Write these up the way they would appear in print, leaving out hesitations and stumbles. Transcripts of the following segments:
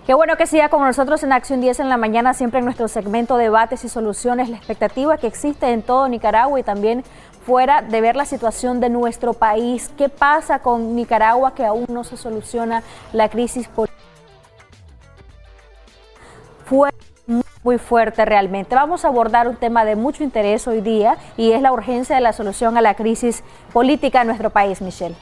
Qué bueno que siga con nosotros en Acción 10 en la mañana, siempre en nuestro segmento Debates y Soluciones, la expectativa que existe en todo Nicaragua y también fuera de ver la situación de nuestro país. ¿Qué pasa con Nicaragua que aún no se soluciona la crisis política? Fue muy fuerte realmente. Vamos a abordar un tema de mucho interés hoy día y es la urgencia de la solución a la crisis política en nuestro país, Michelle.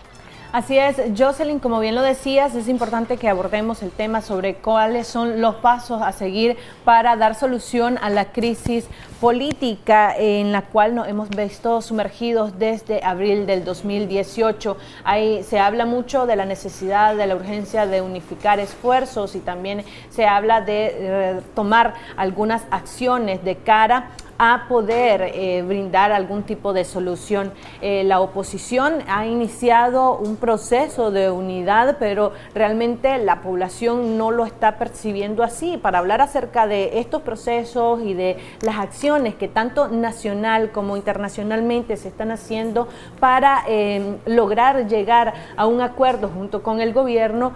Así es, Jocelyn, como bien lo decías, es importante que abordemos el tema sobre cuáles son los pasos a seguir para dar solución a la crisis política en la cual nos hemos visto sumergidos desde abril del 2018. Ahí se habla mucho de la necesidad, de la urgencia de unificar esfuerzos y también se habla de tomar algunas acciones de cara a poder brindar algún tipo de solución. La oposición ha iniciado un proceso de unidad, pero realmente la población no lo está percibiendo así. Para hablar acerca de estos procesos y de las acciones que tanto nacional como internacionalmente se están haciendo para lograr llegar a un acuerdo junto con el gobierno,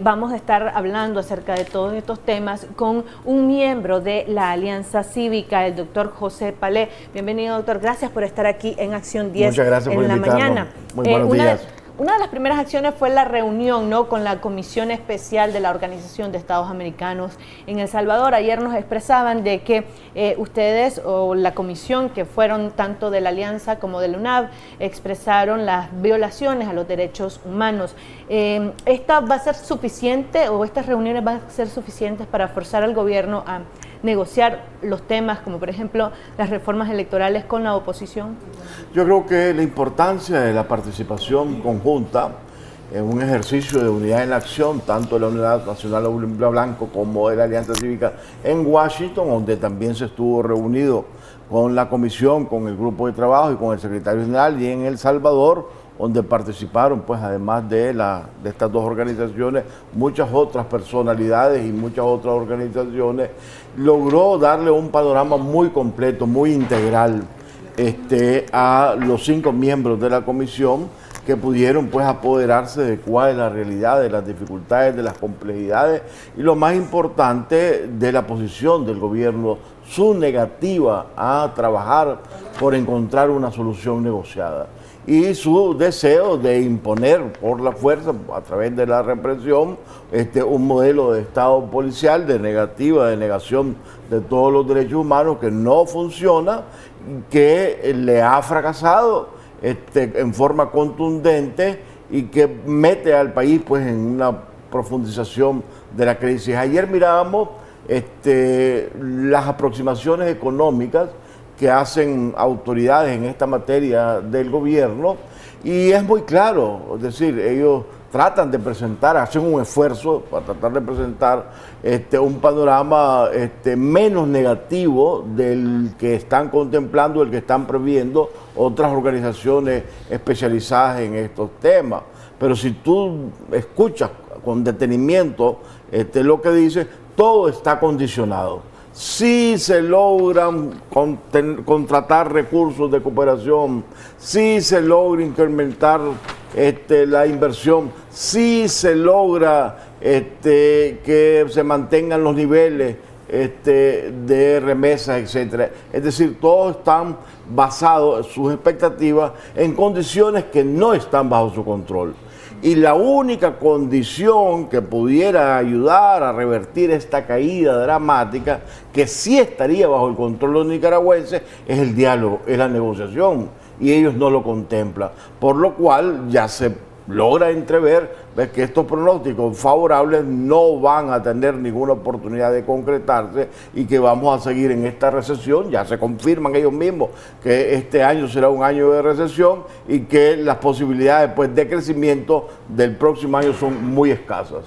vamos a estar hablando acerca de todos estos temas con un miembro de la Alianza Cívica, el doctor José Palé. Bienvenido, doctor. Gracias por estar aquí en Acción 10 Muchas gracias por en la mañana. Muy buenos días. Una de las primeras acciones fue la reunión, ¿no?, con la Comisión Especial de la Organización de Estados Americanos en El Salvador. Ayer nos expresaban de que ustedes o la comisión, que fueron tanto de la Alianza como de la UNAV, expresaron las violaciones a los derechos humanos. ¿Esta va a ser suficiente o estas reuniones van a ser suficientes para forzar al gobierno a negociar los temas como por ejemplo las reformas electorales con la oposición? Yo creo que la importancia de la participación conjunta en un ejercicio de unidad en la acción, tanto de la Unidad Nacional Olimpia Blanco como de la Alianza Cívica en Washington, donde también se estuvo reunido con la comisión, con el grupo de trabajo y con el secretario general, y en El Salvador, donde participaron, pues además de estas dos organizaciones, muchas otras personalidades y muchas otras organizaciones, logró darle un panorama muy completo, muy integral a los 5 miembros de la comisión, que pudieron pues apoderarse de cuál es la realidad, de las dificultades, de las complejidades y lo más importante, de la posición del gobierno, su negativa a trabajar por encontrar una solución negociada y su deseo de imponer por la fuerza, a través de la represión, un modelo de Estado policial de negativa, de negación de todos los derechos humanos que no funciona, que le ha fracasado en forma contundente y que mete al país pues en una profundización de la crisis. Ayer mirábamos las aproximaciones económicas que hacen autoridades en esta materia del gobierno y es muy claro, es decir, ellos tratan de presentar, hacen un esfuerzo para tratar de presentar un panorama menos negativo del que están contemplando, del que están previendo otras organizaciones especializadas en estos temas. Pero si tú escuchas con detenimiento lo que dice, todo está condicionado. Si se logran contratar recursos de cooperación, si se logra incrementar la inversión, si se logra que se mantengan los niveles de remesas, etcétera. Es decir, todos están basados, sus expectativas, en condiciones que no están bajo su control. Y la única condición que pudiera ayudar a revertir esta caída dramática, que sí estaría bajo el control de los nicaragüenses, es el diálogo, es la negociación, y ellos no lo contemplan. Por lo cual ya se logra entrever que estos pronósticos favorables no van a tener ninguna oportunidad de concretarse y que vamos a seguir en esta recesión. Ya se confirman ellos mismos que este año será un año de recesión y que las posibilidades pues, de crecimiento del próximo año son muy escasas.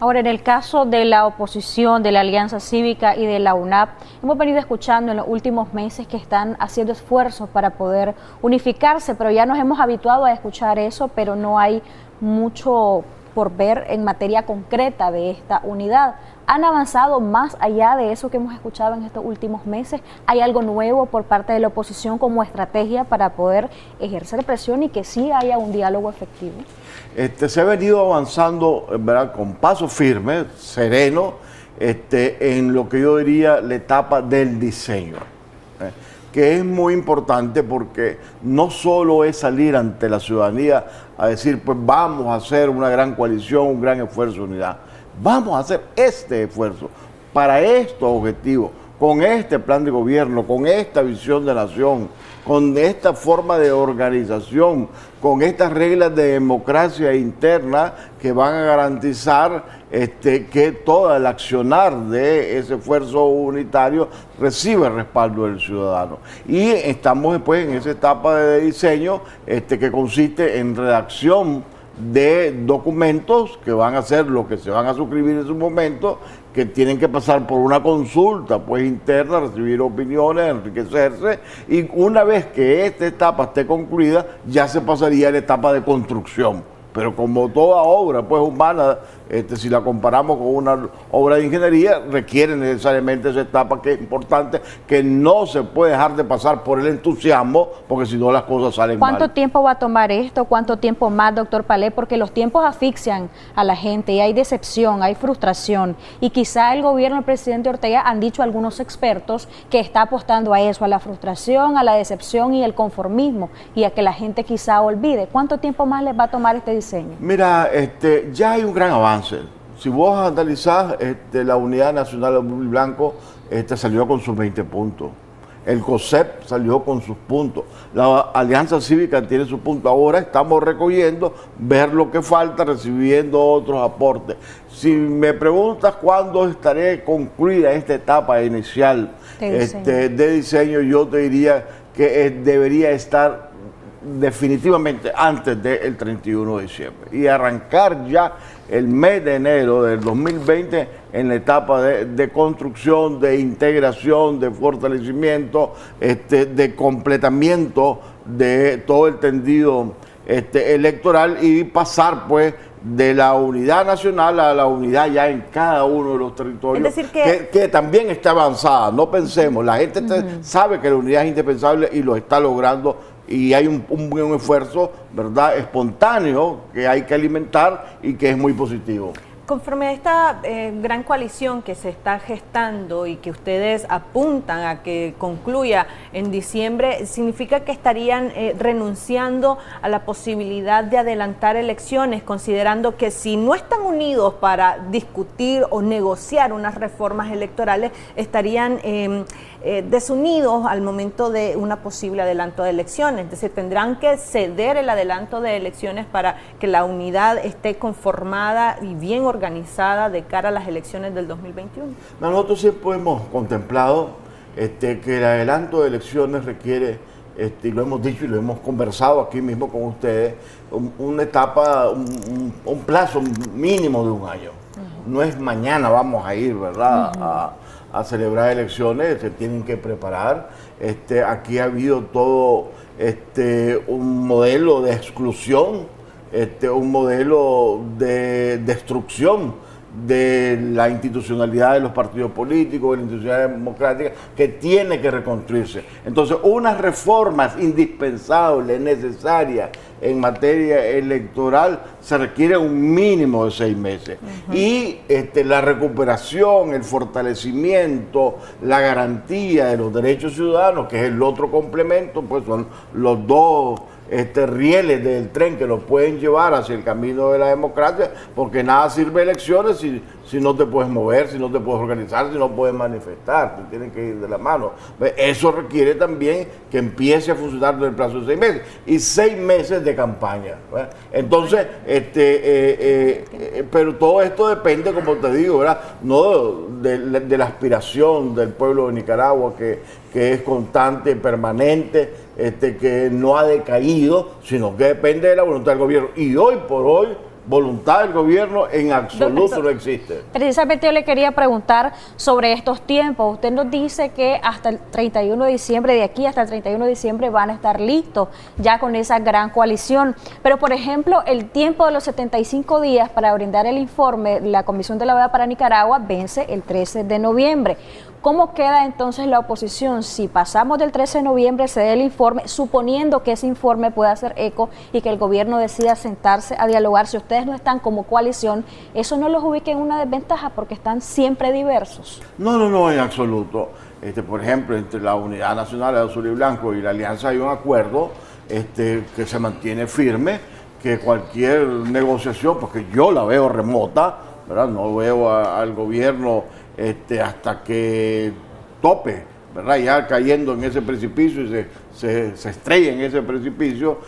Ahora, en el caso de la oposición, de la Alianza Cívica y de la UNAV, hemos venido escuchando en los últimos meses que están haciendo esfuerzos para poder unificarse, pero ya nos hemos habituado a escuchar eso, pero no hay mucho por ver en materia concreta de esta unidad. ¿Han avanzado más allá de eso que hemos escuchado en estos últimos meses? ¿Hay algo nuevo por parte de la oposición como estrategia para poder ejercer presión y que sí haya un diálogo efectivo? Se ha venido avanzando, ¿verdad?, con paso firme, sereno, en lo que yo diría la etapa del diseño, que es muy importante porque no solo es salir ante la ciudadanía a decir, pues vamos a hacer una gran coalición, un gran esfuerzo de unidad. Vamos a hacer este esfuerzo para estos objetivos, con este plan de gobierno, con esta visión de nación, con esta forma de organización, con estas reglas de democracia interna que van a garantizar que todo el accionar de ese esfuerzo unitario recibe el respaldo del ciudadano. Y estamos después en esa etapa de diseño que consiste en redacción de documentos que van a ser lo que se van a suscribir en su momento, que tienen que pasar por una consulta pues interna, recibir opiniones, enriquecerse, y una vez que esta etapa esté concluida, ya se pasaría a la etapa de construcción. Pero como toda obra pues humana, si la comparamos con una obra de ingeniería, requiere necesariamente esa etapa que es importante, que no se puede dejar de pasar por el entusiasmo, porque si no las cosas salen mal. ¿Cuánto tiempo va a tomar esto? ¿Cuánto tiempo más, doctor Palé? Porque los tiempos asfixian a la gente y hay decepción, hay frustración. Y quizá el gobierno del presidente Ortega, han dicho algunos expertos, que está apostando a eso, a la frustración, a la decepción y el conformismo, y a que la gente quizá olvide. ¿Cuánto tiempo más les va a tomar este diseño? Mira, ya hay un gran avance. Si vos analizás, la Unidad Nacional Azul y Blanco salió con sus 20 puntos. El COSEP salió con sus puntos. La Alianza Cívica tiene sus puntos. Ahora estamos recogiendo, ver lo que falta, recibiendo otros aportes. Si me preguntas cuándo estaré concluida esta etapa inicial de diseño, yo te diría que debería estar definitivamente antes del 31 de diciembre y arrancar ya el mes de enero del 2020 en la etapa de construcción, de integración, de fortalecimiento, de completamiento de todo el tendido electoral, y pasar pues de la unidad nacional a la unidad ya en cada uno de los territorios, es decir que también está avanzada. No pensemos, la gente sabe que la unidad es indispensable y lo está logrando, y hay un buen esfuerzo, ¿verdad?, espontáneo, que hay que alimentar y que es muy positivo. Conforme a esta gran coalición que se está gestando y que ustedes apuntan a que concluya en diciembre, ¿significa que estarían renunciando a la posibilidad de adelantar elecciones, considerando que si no están unidos para discutir o negociar unas reformas electorales, estarían desunidos al momento de una posible adelanto de elecciones? Es decir, tendrán que ceder el adelanto de elecciones para que la unidad esté conformada y bien organizada de cara a las elecciones del 2021. Nosotros siempre hemos contemplado que el adelanto de elecciones requiere, y lo hemos dicho y lo hemos conversado aquí mismo con ustedes, una etapa, un plazo mínimo de un año. No es mañana vamos a ir, ¿verdad?, a celebrar elecciones, se tienen que preparar. Aquí ha habido todo un modelo de exclusión, un modelo de destrucción de la institucionalidad de los partidos políticos, de la institucionalidad democrática, que tiene que reconstruirse. Entonces, unas reformas indispensables, necesarias en materia electoral, se requiere un mínimo de 6 meses. Y la recuperación, el fortalecimiento, la garantía de los derechos ciudadanos, que es el otro complemento, pues son los dos rieles del tren que nos pueden llevar hacia el camino de la democracia, porque nada sirve elecciones si no te puedes mover, si no te puedes organizar, si no puedes manifestar, te tienen que ir de la mano. Eso requiere también que empiece a funcionar en el plazo de 6 meses, y 6 meses de campaña. Entonces, pero todo esto depende, como te digo, ¿verdad?, no de la aspiración del pueblo de Nicaragua, que es constante, permanente, que no ha decaído, sino que depende de la voluntad del gobierno. Y hoy por hoy voluntad del gobierno en absoluto no existe. Precisamente yo le quería preguntar sobre estos tiempos. Usted nos dice que hasta el 31 de diciembre, de aquí hasta el 31 de diciembre van a estar listos ya con esa gran coalición. Pero, por ejemplo, el tiempo de los 75 días para brindar el informe, la Comisión de la OEA para Nicaragua vence el 13 de noviembre. ¿Cómo queda entonces la oposición si pasamos del 13 de noviembre, se dé el informe, suponiendo que ese informe pueda hacer eco y que el gobierno decida sentarse a dialogar? Si ustedes no están como coalición, ¿eso no los ubica en una desventaja porque están siempre diversos? No, en absoluto. Por ejemplo, entre la Unidad Nacional de Azul y Blanco y la Alianza hay un acuerdo que se mantiene firme, que cualquier negociación, porque yo la veo remota, ¿verdad? No veo al gobierno hasta que tope, ¿verdad? Ya cayendo en ese precipicio y se estrella en ese precipicio,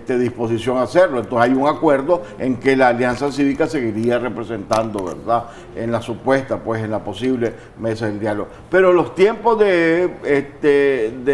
disposición a hacerlo. Entonces hay un acuerdo en que la Alianza Cívica seguiría representando, ¿verdad? En la supuesta, pues en la posible mesa del diálogo. Pero los tiempos de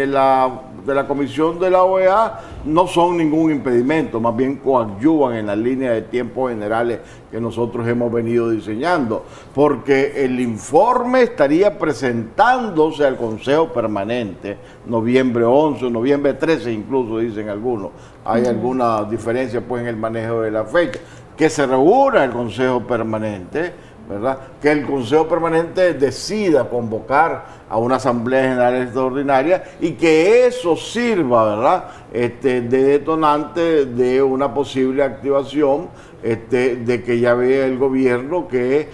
la Comisión de la OEA no son ningún impedimento, más bien coadyuvan en la línea de tiempos generales que nosotros hemos venido diseñando, porque el informe estaría presentándose al Consejo Permanente noviembre 11, noviembre 13 incluso, dicen algunos. Hay alguna diferencia pues en el manejo de la fecha. Que se reúna el Consejo Permanente, ¿verdad? Que el Consejo Permanente decida convocar a una Asamblea General Extraordinaria y que eso sirva, ¿verdad? De detonante de una posible activación de que ya vea el gobierno que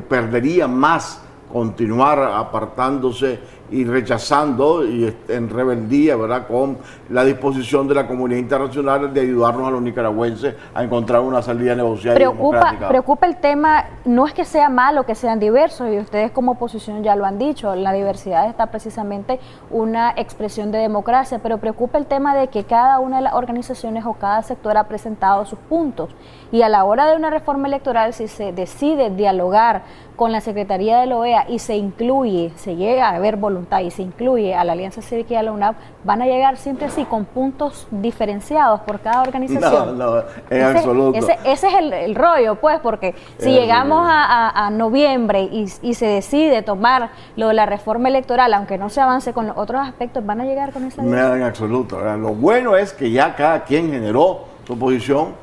perdería más continuar apartándose y rechazando y en rebeldía, ¿verdad?, con la disposición de la comunidad internacional de ayudarnos a los nicaragüenses a encontrar una salida negociada y democrática. Preocupa el tema, no es que sea malo que sean diversos, y ustedes como oposición ya lo han dicho, la diversidad está precisamente una expresión de democracia, pero preocupa el tema de que cada una de las organizaciones o cada sector ha presentado sus puntos, y a la hora de una reforma electoral, si se decide dialogar con la Secretaría de la OEA y se incluye, se llega a haber voluntad y se incluye a la Alianza Cívica y a la UNAP, van a llegar siempre así con puntos diferenciados por cada organización. No, en absoluto. Ese es el rollo, pues, porque si llegamos a noviembre y se decide tomar lo de la reforma electoral, aunque no se avance con los otros aspectos, van a llegar con esa idea. En absoluto. Lo bueno es que ya cada quien generó su posición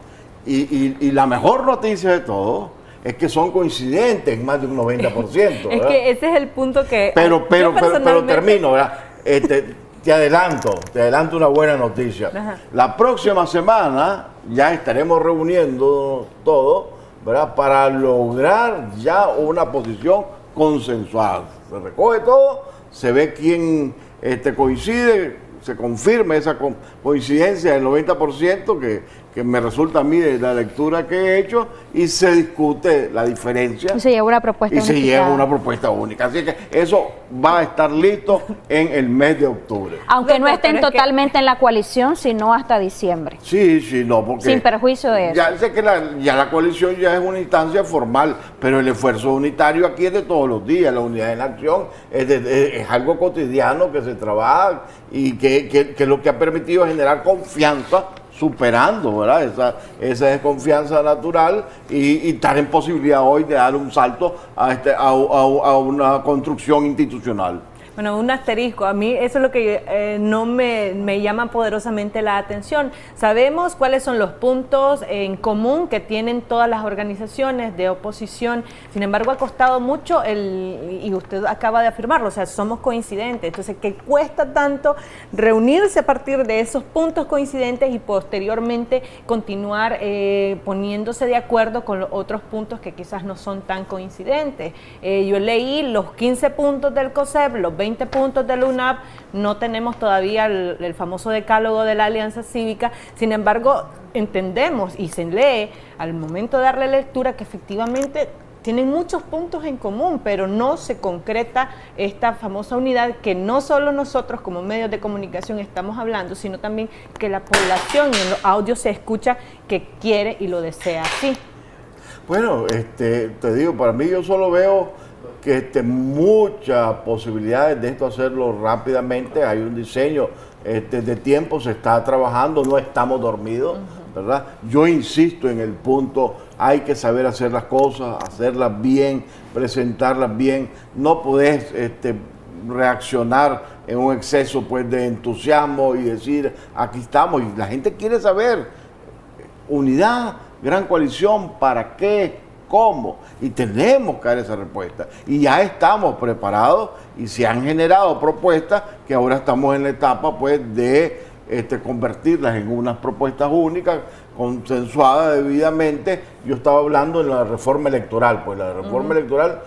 y la mejor noticia de todo es que son coincidentes en más de un 90%. Es que ese es el punto que... Pero termino, ¿verdad? Te adelanto una buena noticia. Ajá. La próxima semana ya estaremos reuniendo todo, ¿verdad?, para lograr ya una posición consensual. Se recoge todo, se ve quién coincide, se confirma esa coincidencia del 90% que me resulta a mí de la lectura que he hecho, y se discute la diferencia. Y se lleva una propuesta única. Y se lleva una propuesta única. Así que eso va a estar listo en el mes de octubre. Aunque no estén totalmente en la coalición, sino hasta diciembre. Sí, no, porque... Sin perjuicio de eso. Ya sé que la coalición ya es una instancia formal, pero el esfuerzo unitario aquí es de todos los días. La unidad en acción es algo cotidiano que se trabaja y que es lo que ha permitido generar confianza, superando, ¿verdad?, esa desconfianza natural y estar en posibilidad hoy de dar un salto a una construcción institucional. Bueno, un asterisco, a mí eso es lo que no me llama poderosamente la atención. Sabemos cuáles son los puntos en común que tienen todas las organizaciones de oposición, sin embargo ha costado mucho, y usted acaba de afirmarlo, o sea, somos coincidentes, entonces que cuesta tanto reunirse a partir de esos puntos coincidentes y posteriormente continuar poniéndose de acuerdo con los otros puntos que quizás no son tan coincidentes. Yo leí los 15 puntos del COSEP, los 20 puntos de la UNAP, no tenemos todavía el famoso decálogo de la Alianza Cívica, sin embargo entendemos y se lee al momento de darle lectura que efectivamente tienen muchos puntos en común, pero no se concreta esta famosa unidad que no solo nosotros como medios de comunicación estamos hablando, sino también que la población en los audios se escucha que quiere y lo desea así. Bueno, te digo, para mí yo solo veo que muchas posibilidades de esto hacerlo rápidamente. Hay un diseño de tiempo, se está trabajando, no estamos dormidos, ¿verdad? Yo insisto en el punto, hay que saber hacer las cosas, hacerlas bien, presentarlas bien, no podés reaccionar en un exceso pues de entusiasmo y decir, aquí estamos, y la gente quiere saber, unidad, gran coalición, ¿para qué? ¿Cómo? Y tenemos que dar esa respuesta. Y ya estamos preparados y se han generado propuestas que ahora estamos en la etapa pues de convertirlas en unas propuestas únicas, consensuadas debidamente. Yo estaba hablando en la reforma electoral, pues la reforma electoral,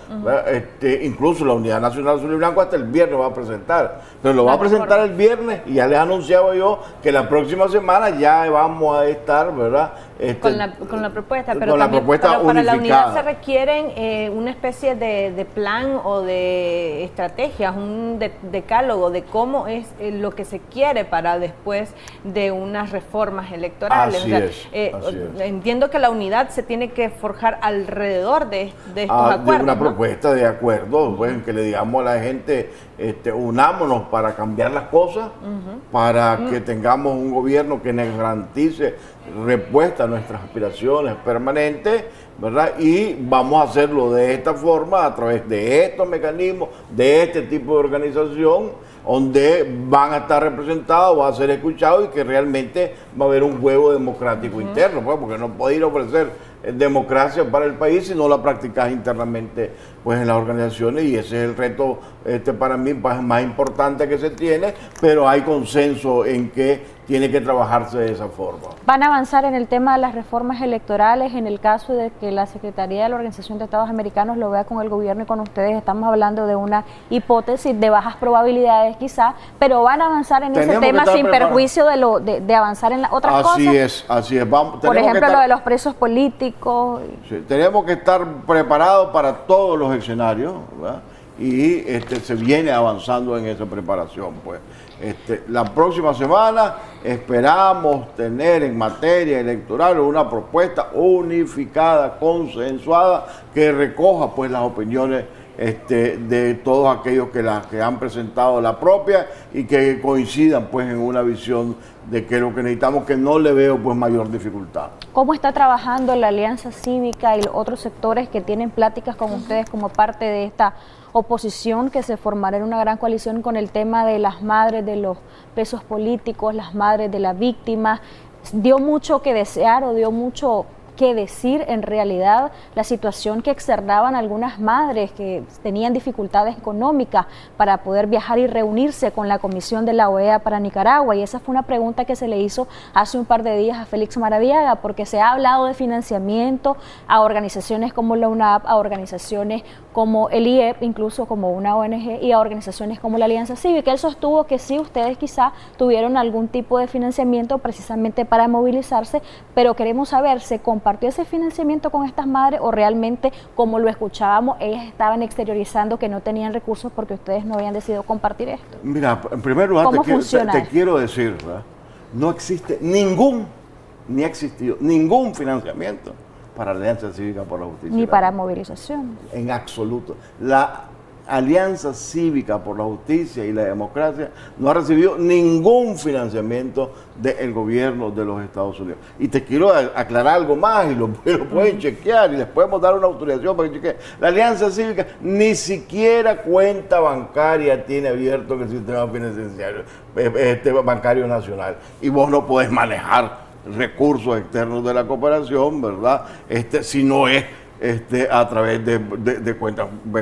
incluso la Unidad Nacional Azul y Blanco hasta el viernes va a presentar, pero lo va a presentar el viernes y ya les anunciaba yo que la próxima semana ya vamos a estar, ¿verdad? Con la propuesta, pero, con la propuesta pero para la unidad unificada. se requieren una especie de plan o de estrategias, un decálogo de cómo es lo que se quiere para después de unas reformas electorales. Así es. Entiendo que la unidad se tiene que forjar alrededor de estos acuerdos. De una ¿no? propuesta de acuerdo, pues, que le digamos a la gente, unámonos para cambiar las cosas, para que tengamos un gobierno que nos garantice respuesta a nuestras aspiraciones permanentes, ¿verdad? Y vamos a hacerlo de esta forma, a través de estos mecanismos, de este tipo de organización, donde van a estar representados, va a ser escuchados y que realmente va a haber un juego democrático interno, pues, porque no puede ir a ofrecer democracia para el país si no la practicas internamente pues en las organizaciones, y ese es el reto para mí más importante que se tiene, pero hay consenso en que tiene que trabajarse de esa forma. ¿Van a avanzar en el tema de las reformas electorales en el caso de que la Secretaría de la Organización de Estados Americanos lo vea con el gobierno y con ustedes? Estamos hablando de una hipótesis de bajas probabilidades quizá, pero ¿van a avanzar en ese tema sin perjuicio de avanzar en las otras cosas? Así es. Por ejemplo, lo de los presos políticos. Sí, tenemos que estar preparados para todos los escenarios, ¿verdad? Y se viene avanzando en esa preparación, pues. La próxima semana esperamos tener en materia electoral una propuesta unificada, consensuada, que recoja pues las opiniones de todos aquellos que han presentado la propia y que coincidan pues en una visión de que lo que necesitamos, que no le veo pues mayor dificultad. ¿Cómo está trabajando la Alianza Cívica y los otros sectores que tienen pláticas con ustedes como parte de esta oposición que se formará en una gran coalición con el tema de las madres de los presos políticos, las madres de las víctimas? ¿Dio mucho que desear o dio mucho que decir en realidad la situación que externaban algunas madres que tenían dificultades económicas para poder viajar y reunirse con la Comisión de la OEA para Nicaragua? Y esa fue una pregunta que se le hizo hace un par de días a Félix Maradiaga, porque se ha hablado de financiamiento a organizaciones como la UNAP, a organizaciones como el IEP, incluso como una ONG, y a organizaciones como la Alianza Cívica. Él sostuvo que sí, ustedes quizá tuvieron algún tipo de financiamiento precisamente para movilizarse, pero queremos saber, ¿se compartió ese financiamiento con estas madres o realmente, como lo escuchábamos, ellas estaban exteriorizando que no tenían recursos porque ustedes no habían decidido compartir esto? Mira, en primer lugar te quiero decir, ¿verdad? No existe ni ha existido ningún financiamiento para la Alianza Cívica por la Justicia. Ni para movilización. En absoluto. La Alianza Cívica por la Justicia y la Democracia no ha recibido ningún financiamiento del gobierno de los Estados Unidos. Y te quiero aclarar algo más, y lo pueden chequear, y les podemos dar una autorización para que chequeen. La Alianza Cívica ni siquiera cuenta bancaria tiene abierto en el sistema financiero bancario nacional. Y vos no podés manejar recursos externos de la cooperación, ¿verdad? Si no es a través de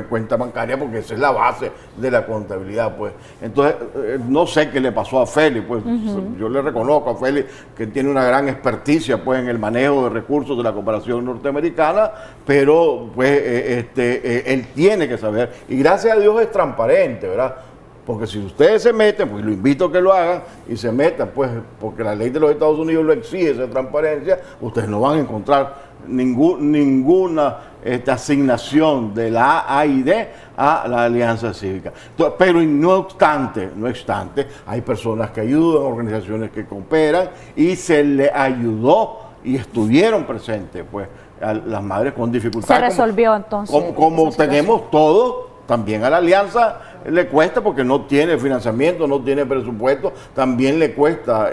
cuenta bancaria, porque esa es la base de la contabilidad, pues. Entonces, no sé qué le pasó a Félix, pues. Yo le reconozco a Félix que tiene una gran experticia, pues, en el manejo de recursos de la cooperación norteamericana, pero, pues, él tiene que saber, y gracias a Dios es transparente, ¿verdad? Porque si ustedes se meten, pues lo invito a que lo hagan y se metan, pues, porque la ley de los Estados Unidos lo exige, esa transparencia, ustedes no van a encontrar ninguna asignación de la AID a la Alianza Cívica. Entonces, pero no obstante, hay personas que ayudan, organizaciones que cooperan, y se le ayudó y estuvieron presentes, pues, a las madres con dificultades. Se resolvió entonces. Como tenemos todos, también a la Alianza le cuesta porque no tiene financiamiento, no tiene presupuesto, también le cuesta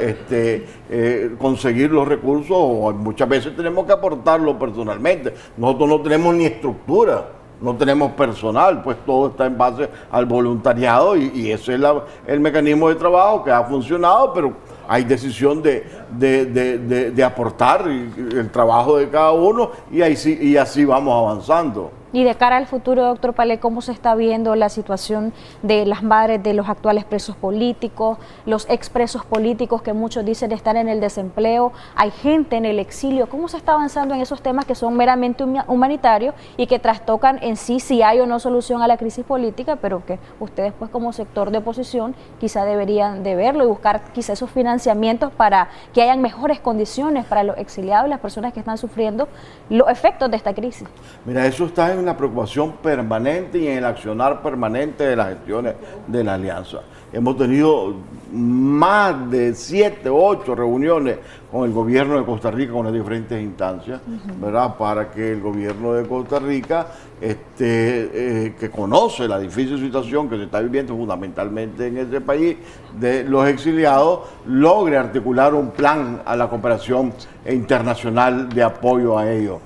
conseguir los recursos, o muchas veces tenemos que aportarlo personalmente. Nosotros no tenemos ni estructura, no tenemos personal, pues todo está en base al voluntariado y ese es el mecanismo de trabajo que ha funcionado, pero hay decisión de aportar el trabajo de cada uno y así vamos avanzando. Y de cara al futuro, doctor Palé, ¿cómo se está viendo la situación de las madres de los actuales presos políticos, los expresos políticos que muchos dicen están en el desempleo? Hay gente en el exilio. ¿Cómo se está avanzando en esos temas que son meramente humanitarios y que trastocan en sí si hay o no solución a la crisis política, pero que ustedes pues como sector de oposición quizá deberían de verlo y buscar quizá esos financiamientos para que hayan mejores condiciones para los exiliados y las personas que están sufriendo los efectos de esta crisis? Mira, eso está en la preocupación permanente y en el accionar permanente de las gestiones de la Alianza. Hemos tenido más de 7, 8 reuniones con el gobierno de Costa Rica, con las diferentes instancias, ¿verdad? Para que el gobierno de Costa Rica, que conoce la difícil situación que se está viviendo fundamentalmente en ese país de los exiliados, logre articular un plan a la cooperación internacional de apoyo a ellos.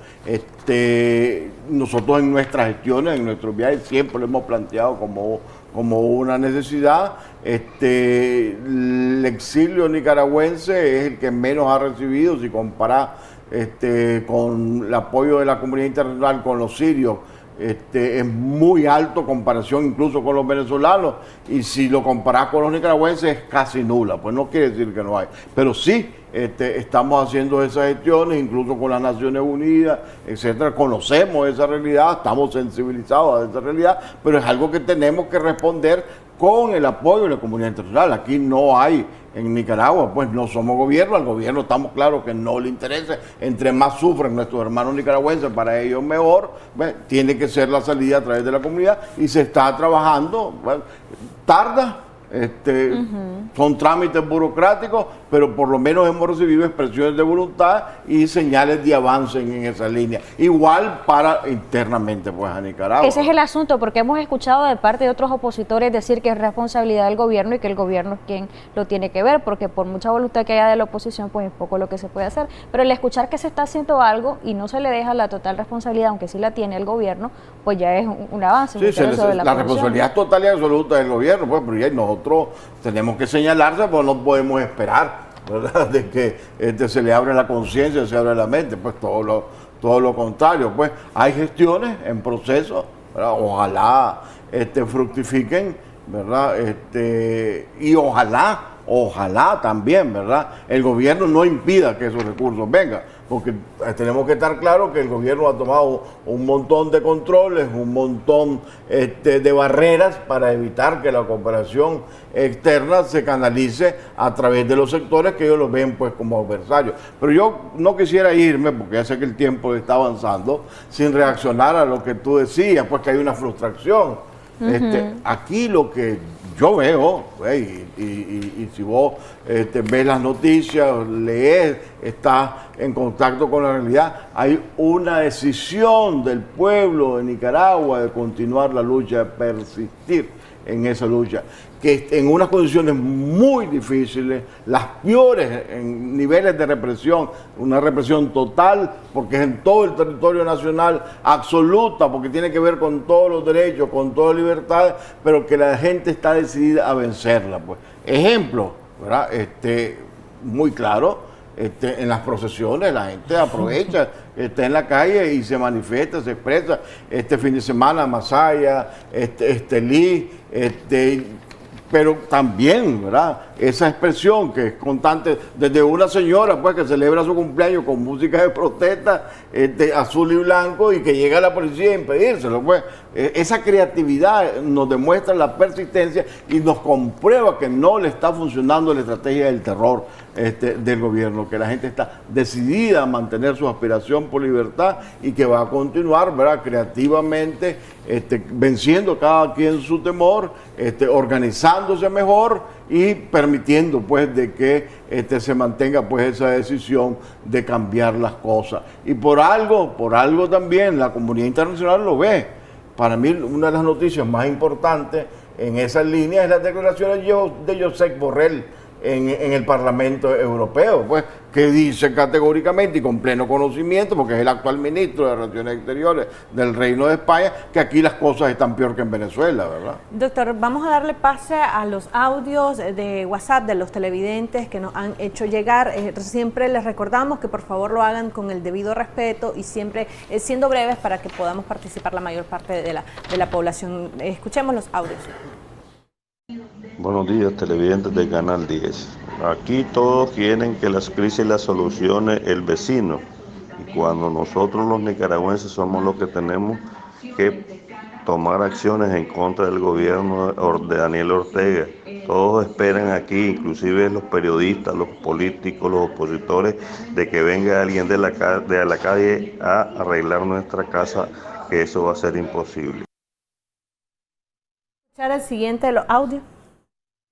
Nosotros en nuestras gestiones, en nuestros viajes, siempre lo hemos planteado como una necesidad. El exilio nicaragüense es el que menos ha recibido, si compara con el apoyo de la comunidad internacional con los sirios. Es muy alto en comparación incluso con los venezolanos, y si lo comparás con los nicaragüenses es casi nula, pues no quiere decir que no hay, pero sí estamos haciendo esas gestiones, incluso con las Naciones Unidas, etcétera. Conocemos esa realidad, estamos sensibilizados a esa realidad, pero es algo que tenemos que responder con el apoyo de la comunidad internacional. Aquí no hay, en Nicaragua, pues no somos gobierno, al gobierno estamos claros que no le interesa, entre más sufren nuestros hermanos nicaragüenses, para ellos mejor, pues, tiene que ser la salida a través de la comunidad y se está trabajando, bueno, tarda. Son trámites burocráticos, pero por lo menos hemos recibido expresiones de voluntad y señales de avance en esa línea. Igual para internamente pues a Nicaragua. Ese es el asunto, porque hemos escuchado de parte de otros opositores decir que es responsabilidad del gobierno y que el gobierno es quien lo tiene que ver, porque por mucha voluntad que haya de la oposición, pues es poco lo que se puede hacer. Pero el escuchar que se está haciendo algo y no se le deja la total responsabilidad, aunque sí la tiene el gobierno, pues ya es un avance. Sí, la responsabilidad total y absoluta del gobierno, pues, pero ya nosotros tenemos que señalarse, pues no podemos esperar, ¿verdad?, de que se le abre la conciencia, se abre la mente, pues todo lo contrario, pues hay gestiones en proceso, ¿verdad? Ojalá fructifiquen, ¿verdad? Y ojalá también, ¿verdad?, el gobierno no impida que esos recursos vengan, porque tenemos que estar claros que el gobierno ha tomado un montón de controles, un montón de barreras para evitar que la cooperación externa se canalice a través de los sectores que ellos los ven pues como adversarios. Pero yo no quisiera irme, porque ya sé que el tiempo está avanzando, sin reaccionar a lo que tú decías, pues que hay una frustración. Aquí lo que yo veo, y si vos ves las noticias, lees, estás en contacto con la realidad, hay una decisión del pueblo de Nicaragua de continuar la lucha, de persistir en esa lucha, que en unas condiciones muy difíciles, las peores en niveles de represión, una represión total, porque es en todo el territorio nacional, absoluta, porque tiene que ver con todos los derechos, con todas las libertades, pero que la gente está decidida a vencerla. Pues. Ejemplo, ¿verdad? Muy claro. En las procesiones la gente aprovecha, está en la calle y se manifiesta, se expresa. Este fin de semana Masaya, Estelí, pero también, ¿verdad?, esa expresión que es constante, desde una señora pues que celebra su cumpleaños con música de protesta, azul y blanco, y que llega la policía a impedírselo, pues esa creatividad nos demuestra la persistencia y nos comprueba que no le está funcionando la estrategia del terror del gobierno, que la gente está decidida a mantener su aspiración por libertad y que va a continuar, ¿verdad?, creativamente, venciendo cada quien su temor, organizándose mejor y permitiendo pues de que se mantenga pues esa decisión de cambiar las cosas. Y por algo también la comunidad internacional lo ve. Para mí una de las noticias más importantes en esas líneas es las declaraciones de Josep Borrell en el Parlamento Europeo, pues, que dice categóricamente y con pleno conocimiento, porque es el actual ministro de Relaciones Exteriores del Reino de España, que aquí las cosas están peor que en Venezuela, ¿verdad? Doctor, vamos a darle pase a los audios de WhatsApp de los televidentes que nos han hecho llegar. Siempre les recordamos que por favor lo hagan con el debido respeto y siempre siendo breves para que podamos participar la mayor parte de la población. Escuchemos los audios. Buenos días, televidentes del Canal 10. Aquí todos quieren que las crisis las solucione el vecino. Y cuando nosotros los nicaragüenses somos los que tenemos que tomar acciones en contra del gobierno de Daniel Ortega. Todos esperan aquí, inclusive los periodistas, los políticos, los opositores, de que venga alguien de la calle a arreglar nuestra casa, que eso va a ser imposible. Escuchar el siguiente audio.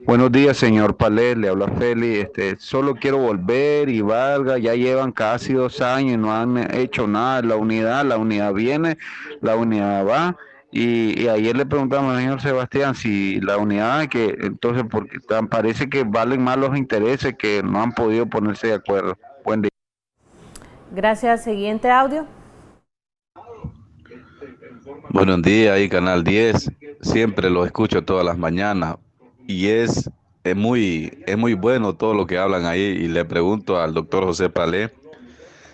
Buenos días, señor Palés, le habla Feli. Solo quiero volver y valga, ya llevan casi 2 años y no han hecho nada. La unidad viene, la unidad va. Y ayer le preguntamos al señor Sebastián si la unidad, que entonces porque parece que valen más los intereses, que no han podido ponerse de acuerdo. Buen día. Gracias. Siguiente audio. Buenos días, ahí Canal 10. Siempre lo escucho todas las mañanas. Y es muy bueno todo lo que hablan ahí. Y le pregunto al doctor José Palés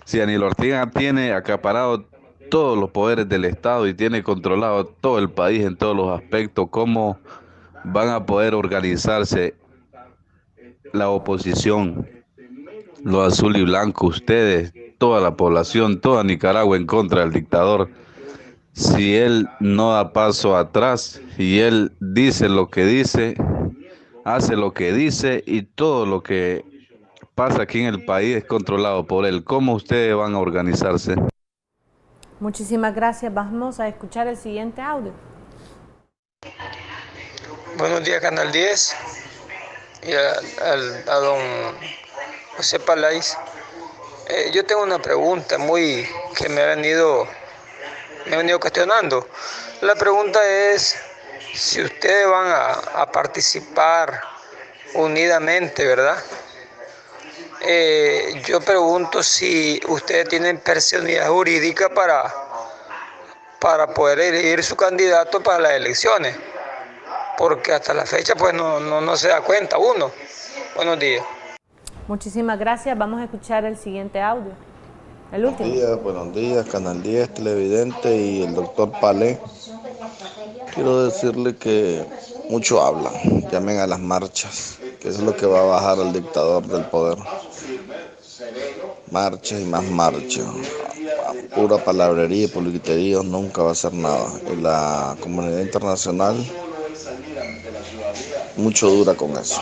si Daniel Ortega tiene acaparado todos los poderes del Estado y tiene controlado todo el país en todos los aspectos, ¿cómo van a poder organizarse la oposición, los azul y blanco, ustedes, toda la población, toda Nicaragua en contra del dictador? Si él no da paso atrás y él dice lo que dice, hace lo que dice y todo lo que pasa aquí en el país es controlado por él, ¿cómo ustedes van a organizarse? Muchísimas gracias. Vamos a escuchar el siguiente audio. Buenos días, Canal 10, y a don José Palés. Yo tengo una pregunta que me ha venido cuestionando. La pregunta es si ustedes van a participar unidamente, ¿verdad? Yo pregunto si ustedes tienen personalidad jurídica para poder elegir su candidato para las elecciones, porque hasta la fecha pues no se da cuenta uno. Buenos días. Muchísimas gracias. Vamos a escuchar el siguiente audio. El último. Buenos días, Canal 10, televidente y el doctor Palés. Quiero decirle que mucho hablan, llamen a las marchas, que eso es lo que va a bajar al dictador del poder. Marchas y más marchas. Pura palabrería y politiquería nunca va a hacer nada. Y la comunidad internacional mucho dura con eso.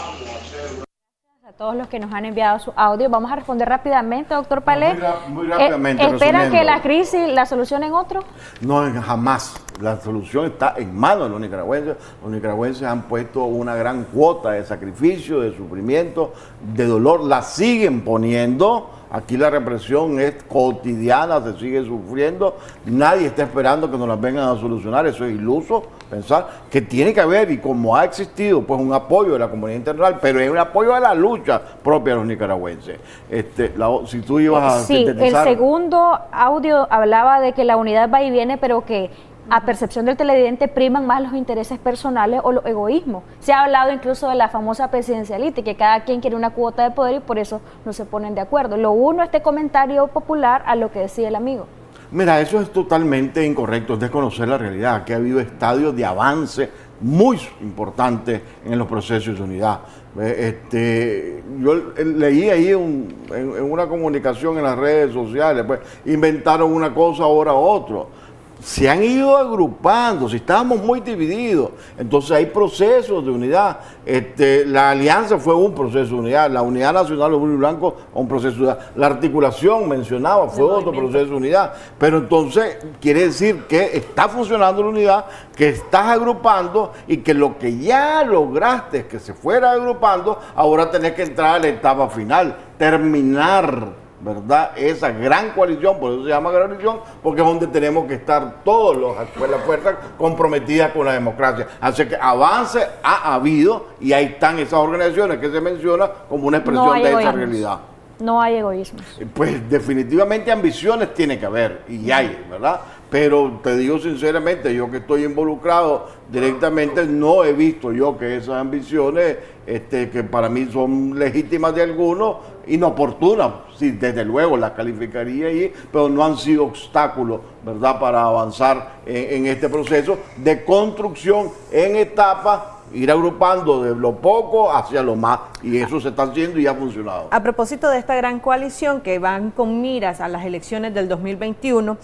A todos los que nos han enviado su audio, vamos a responder rápidamente, doctor Palés. Muy rápidamente. ¿Esperan que la crisis la solucionen otro? No, jamás. La solución está en manos de los nicaragüenses. Los nicaragüenses han puesto una gran cuota de sacrificio, de sufrimiento, de dolor. La siguen poniendo. Aquí la represión es cotidiana, se sigue sufriendo. Nadie está esperando que nos las vengan a solucionar. Eso es iluso pensar que tiene que haber, y como ha existido, pues un apoyo de la comunidad internacional, pero es un apoyo a la lucha propia de los nicaragüenses. Si tú ibas a sintetizar. El segundo audio hablaba de que la unidad va y viene, pero que a percepción del televidente priman más los intereses personales o los egoísmos. Se ha hablado incluso de la famosa presidencialita, que cada quien quiere una cuota de poder y por eso no se ponen de acuerdo. Lo uno, este comentario popular a lo que decía el amigo. Mira, eso es totalmente incorrecto, es desconocer la realidad. Aquí ha habido estadios de avance muy importantes en los procesos de unidad. Yo leí ahí en una comunicación en las redes sociales, pues inventaron una cosa, ahora otro. Se han ido agrupando, si estábamos muy divididos, entonces hay procesos de unidad. La alianza fue un proceso de unidad, la unidad nacional de Azul y Blanco un proceso de unidad, la articulación mencionaba fue otro proceso de unidad, pero entonces quiere decir que está funcionando la unidad, que estás agrupando y que lo que ya lograste que se fuera agrupando, ahora tenés que entrar a la etapa final, terminar ¿verdad? Esa gran coalición, por eso se llama gran coalición, porque es donde tenemos que estar todas las fuerzas comprometidas con la democracia. Así que avance ha habido y ahí están esas organizaciones que se mencionan como una expresión de esa realidad. No hay egoísmos. Pues definitivamente ambiciones tiene que haber, y hay, ¿verdad? Pero te digo sinceramente, yo que estoy involucrado directamente, no he visto yo que esas ambiciones, que para mí son legítimas de algunos, inoportunas, sí, desde luego las calificaría ahí, pero no han sido obstáculos, ¿verdad?, para avanzar en este proceso de construcción en etapas, ir agrupando de lo poco hacia lo más, y eso se está haciendo y ha funcionado. A propósito de esta gran coalición que van con miras a las elecciones del 2021,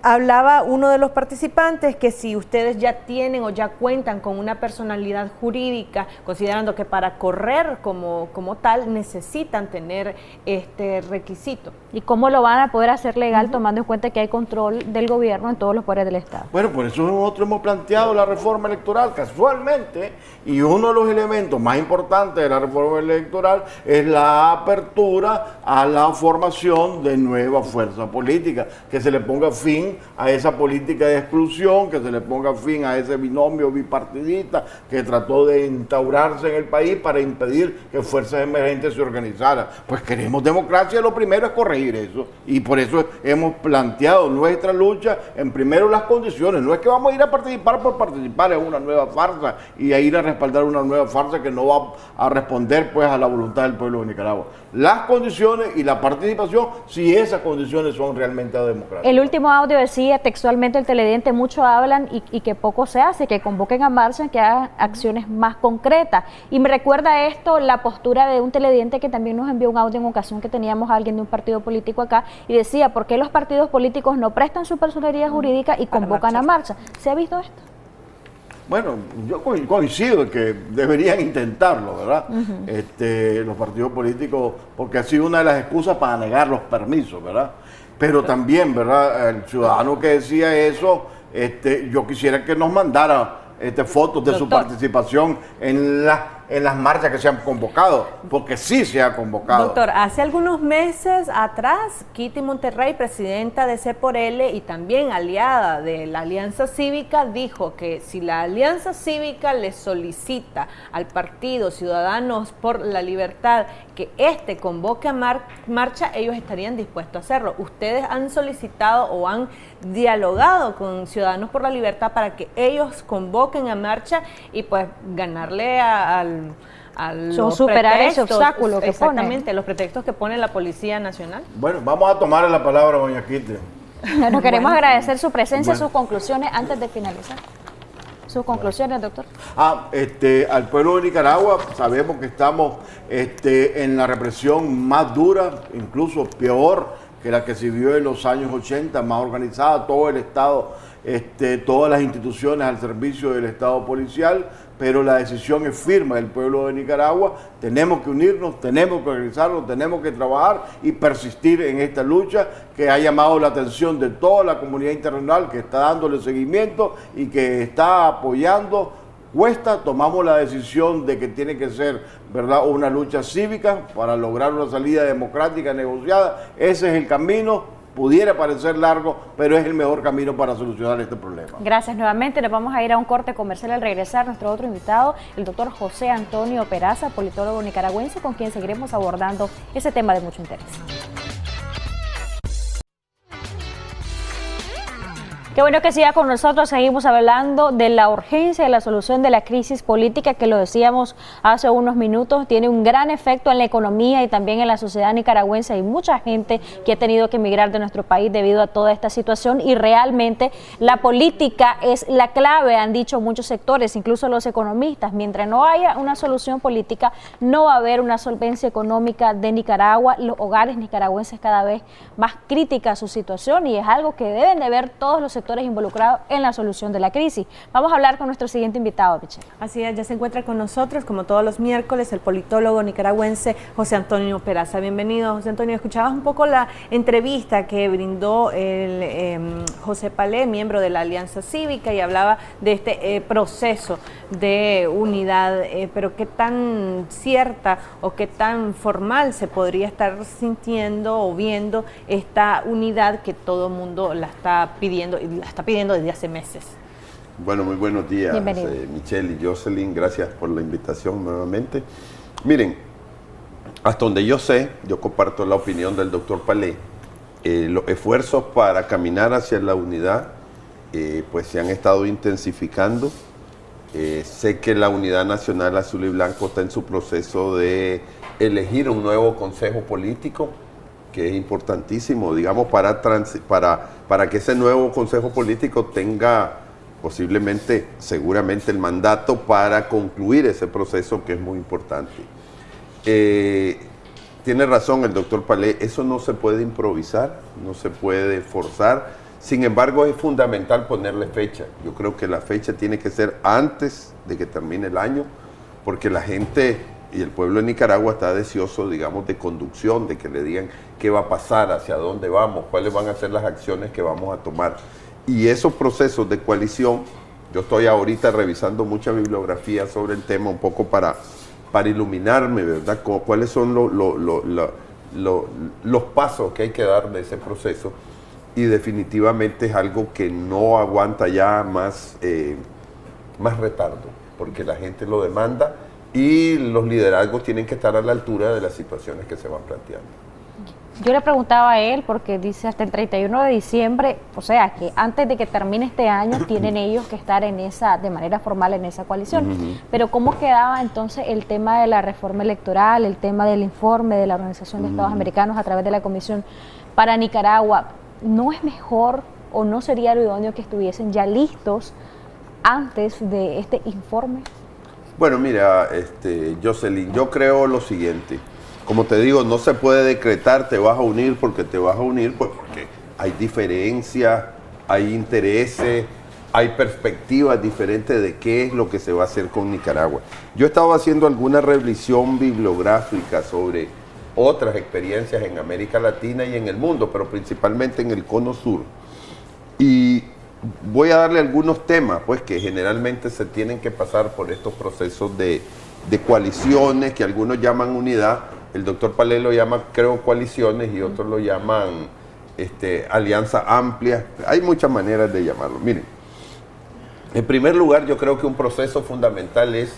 hablaba uno de los participantes que si ustedes ya tienen o ya cuentan con una personalidad jurídica, considerando que para correr como tal necesitan tener este requisito. ¿Y cómo lo van a poder hacer legal tomando en cuenta que hay control del gobierno en todos los poderes del Estado? Bueno, por eso nosotros hemos planteado la reforma electoral casualmente, y uno de los elementos más importantes de la reforma electoral es la apertura a la formación de nuevas fuerzas políticas, que se le ponga fin a esa política de exclusión, que se le ponga fin a ese binomio bipartidista que trató de instaurarse en el país para impedir que fuerzas emergentes se organizaran. Pues queremos democracia, lo primero es corregir eso, y por eso hemos planteado nuestra lucha en primero las condiciones. No es que vamos a ir a participar por participar en una nueva farsa y a ir a respaldar una nueva farsa que no va a responder pues a la voluntad del pueblo de Nicaragua. Las condiciones y la participación, si esas condiciones son realmente democráticas. El último audio decía textualmente el televidente: mucho hablan y que poco se hace, que convoquen a marcha, que hagan acciones más concretas. Y me recuerda esto la postura de un televidente que también nos envió un audio en ocasión que teníamos a alguien de un partido político acá y decía: ¿por qué los partidos políticos no prestan su personería jurídica y convocan a marcha? ¿Se ha visto esto? Bueno, yo coincido en que deberían intentarlo, ¿verdad? Los partidos políticos, porque ha sido una de las excusas para negar los permisos, ¿verdad? Pero también, ¿verdad? El ciudadano que decía eso, yo quisiera que nos mandara fotos de su participación en las marchas que se han convocado, porque sí se ha convocado. Doctor, hace algunos meses atrás, Kitty Monterrey, presidenta de C por L y también aliada de la Alianza Cívica, dijo que si la Alianza Cívica le solicita al partido Ciudadanos por la Libertad que convoque a marcha, ellos estarían dispuestos a hacerlo. ¿Ustedes han solicitado o han dialogado con Ciudadanos por la Libertad para que ellos convoquen a marcha y pues ganarle superar ese obstáculo que exactamente, los pretextos que pone la Policía Nacional? Bueno, vamos a tomar la palabra, doña Kitty. Nos queremos agradecer su presencia, sus conclusiones antes de finalizar. Sus conclusiones, doctor. Al pueblo de Nicaragua sabemos que estamos en la represión más dura, incluso peor que la que se vio en los años 80, más organizada, todo el Estado, todas las instituciones al servicio del Estado policial, pero la decisión es firme del pueblo de Nicaragua. Tenemos que unirnos, tenemos que organizarnos, tenemos que trabajar y persistir en esta lucha que ha llamado la atención de toda la comunidad internacional, que está dándole seguimiento y que está apoyando. Tomamos la decisión de que tiene que ser, ¿verdad?, una lucha cívica para lograr una salida democrática negociada. Ese es el camino. Pudiera parecer largo, pero es el mejor camino para solucionar este problema. Gracias nuevamente. Nos vamos a ir a un corte comercial. Al regresar, nuestro otro invitado, el doctor José Antonio Peraza, politólogo nicaragüense, con quien seguiremos abordando ese tema de mucho interés. Qué bueno que siga con nosotros. Seguimos hablando de la urgencia de la solución de la crisis política, que lo decíamos hace unos minutos, tiene un gran efecto en la economía y también en la sociedad nicaragüense. Hay mucha gente que ha tenido que emigrar de nuestro país debido a toda esta situación, y realmente la política es la clave, han dicho muchos sectores, incluso los economistas. Mientras no haya una solución política, no va a haber una solvencia económica de Nicaragua. Los hogares nicaragüenses cada vez más crítica su situación, y es algo que deben de ver todos los sectores actores involucrados en la solución de la crisis. Vamos a hablar con nuestro siguiente invitado, Michelle. Así es, ya se encuentra con nosotros, como todos los miércoles, el politólogo nicaragüense José Antonio Peraza. Bienvenido, José Antonio. Escuchabas un poco la entrevista que brindó el José Palé, miembro de la Alianza Cívica, y hablaba de este proceso de unidad, pero qué tan cierta o qué tan formal se podría estar sintiendo o viendo esta unidad que todo el mundo la está pidiendo, y la está pidiendo desde hace meses. Bueno, muy buenos días, Michelle y Jocelyn, gracias por la invitación nuevamente. Miren, hasta donde yo sé, yo comparto la opinión del doctor Palé, los esfuerzos para caminar hacia la unidad pues se han estado intensificando. Sé que la Unidad Nacional Azul y Blanco está en su proceso de elegir un nuevo consejo político, que es importantísimo, digamos, para que ese nuevo consejo político tenga posiblemente, seguramente, el mandato para concluir ese proceso, que es muy importante. Tiene razón el doctor Palé, eso no se puede improvisar, no se puede forzar. Sin embargo, es fundamental ponerle fecha. Yo creo que la fecha tiene que ser antes de que termine el año, porque la gente y el pueblo de Nicaragua está deseoso, digamos, de conducción, de que le digan qué va a pasar, hacia dónde vamos, cuáles van a ser las acciones que vamos a tomar. Y esos procesos de coalición, yo estoy ahorita revisando mucha bibliografía sobre el tema, un poco para iluminarme, ¿verdad? Cuáles son los pasos que hay que dar de ese proceso, y definitivamente es algo que no aguanta ya más retardo, porque la gente lo demanda y los liderazgos tienen que estar a la altura de las situaciones que se van planteando. Yo le preguntaba a él, porque dice hasta el 31 de diciembre, o sea que antes de que termine este año tienen ellos que estar en esa, de manera formal, en esa coalición. Pero ¿cómo quedaba entonces el tema de la reforma electoral, el tema del informe de la Organización de Estados Americanos a través de la Comisión para Nicaragua? ¿No es mejor o no sería lo idóneo que estuviesen ya listos antes de este informe? Bueno, mira, Jocelyn, yo creo lo siguiente. Como te digo, no se puede decretar te vas a unir porque te vas a unir, pues porque hay diferencias, hay intereses, hay perspectivas diferentes de qué es lo que se va a hacer con Nicaragua. Yo estaba haciendo alguna revisión bibliográfica sobre otras experiencias en América Latina y en el mundo, pero principalmente en el Cono Sur. Y voy a darle algunos temas, pues, que generalmente se tienen que pasar por estos procesos de coaliciones, que algunos llaman unidad. El doctor Palé lo llama, creo, coaliciones, y otros lo llaman alianza amplia. Hay muchas maneras de llamarlo. Miren, en primer lugar, yo creo que un proceso fundamental es